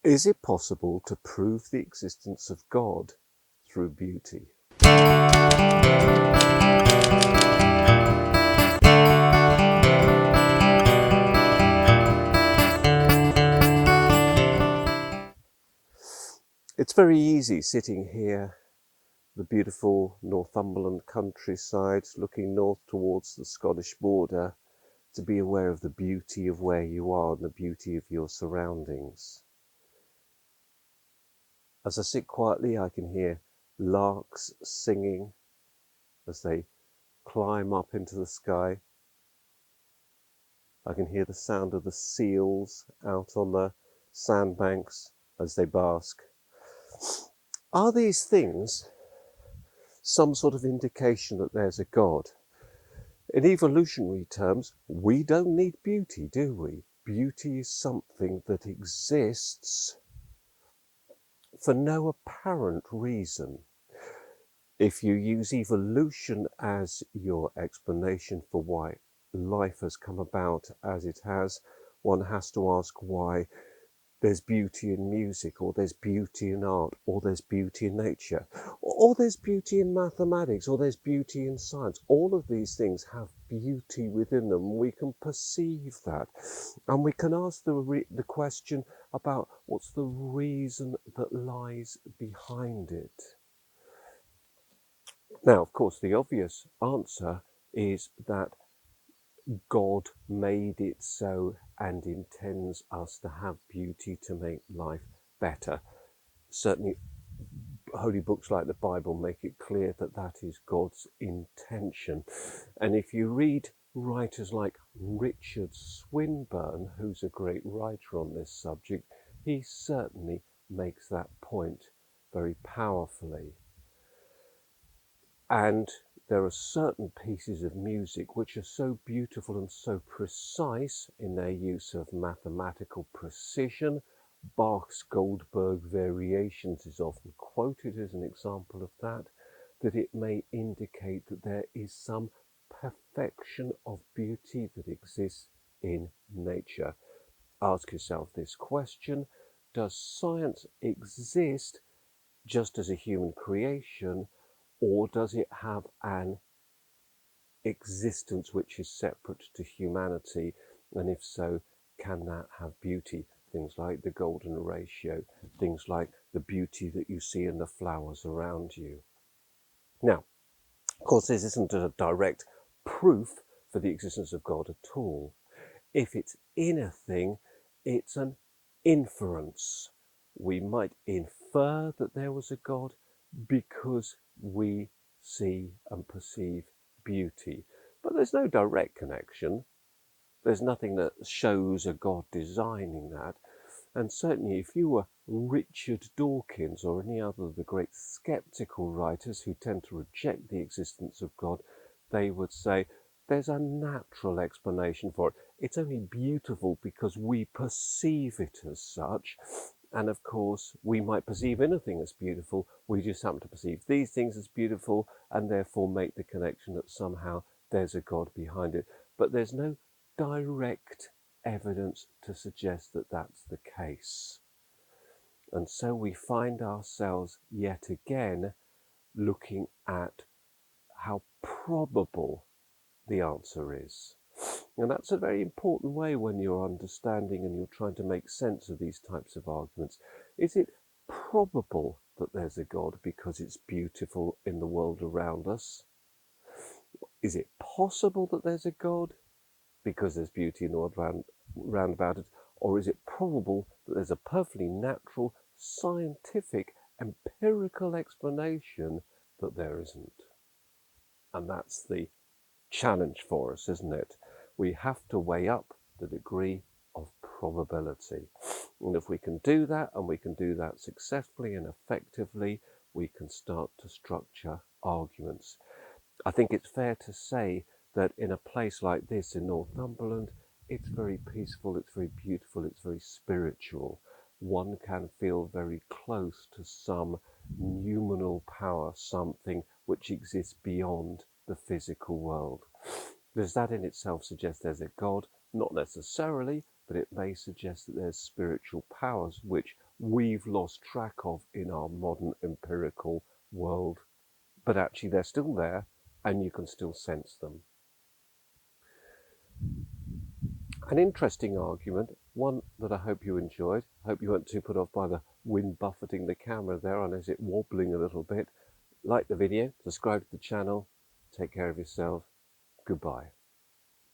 Is it possible to prove the existence of God through beauty? It's very easy sitting here, the beautiful Northumberland countryside, looking north towards the Scottish border, to be aware of the beauty of where you are and the beauty of your surroundings. As I sit quietly, I can hear larks singing as they climb up into the sky. I can hear the sound of the seals out on the sandbanks as they bask. Are these things some sort of indication that there's a God? In evolutionary terms, we don't need beauty, do we? Beauty is something that exists for no apparent reason. If you use evolution as your explanation for why life has come about as it has, one has to ask why there's beauty in music, or there's beauty in art, or there's beauty in nature, or there's beauty in mathematics, or there's beauty in science. All of these things have beauty within them. We can perceive that, and we can ask the question about what's the reason that lies behind it. Now, of course, the obvious answer is that God made it so and intends us to have beauty to make life better. Certainly, holy books like the Bible make it clear that that is God's intention. And if you read writers like Richard Swinburne, who's a great writer on this subject, he certainly makes that point very powerfully. And there are certain pieces of music which are so beautiful and so precise in their use of mathematical precision. Bach's Goldberg Variations is often quoted as an example of that, that it may indicate that there is some perfection of beauty that exists in nature. Ask yourself this question: does science exist just as a human creation, or does it have an existence which is separate to humanity? And if so, can that have beauty? Things like the golden ratio, things like the beauty that you see in the flowers around you. Now, of course, this isn't a direct proof for the existence of God at all. If it's in a thing, it's an inference. We might infer that there was a God because we see and perceive beauty. But there's no direct connection. There's nothing that shows a God designing that. And certainly if you were Richard Dawkins or any other of the great skeptical writers who tend to reject the existence of God, they would say there's a natural explanation for it. It's only beautiful because we perceive it as such. And of course, we might perceive anything as beautiful. We just happen to perceive these things as beautiful and therefore make the connection that somehow there's a God behind it. But there's no direct evidence to suggest that that's the case. And so we find ourselves yet again looking at how probable the answer is. And that's a very important way when you're understanding and you're trying to make sense of these types of arguments. Is it probable that there's a God because it's beautiful in the world around us? Is it possible that there's a God because there's beauty in the world round about it? Or is it probable that there's a perfectly natural, scientific, empirical explanation that there isn't? And that's the challenge for us, isn't it? We have to weigh up the degree of probability. And if we can do that, and we can do that successfully and effectively, we can start to structure arguments. I think it's fair to say that in a place like this in Northumberland, it's very peaceful, it's very beautiful, it's very spiritual. One can feel very close to some noumenal power, something which exists beyond the physical world. Does that in itself suggest there's a God? Not necessarily, but it may suggest that there's spiritual powers which we've lost track of in our modern empirical world, but actually they're still there and you can still sense them. An interesting argument, one that I hope you enjoyed. I hope you weren't too put off by the wind buffeting the camera there and as it wobbling a little bit. Like the video, subscribe to the channel, take care of yourself, goodbye.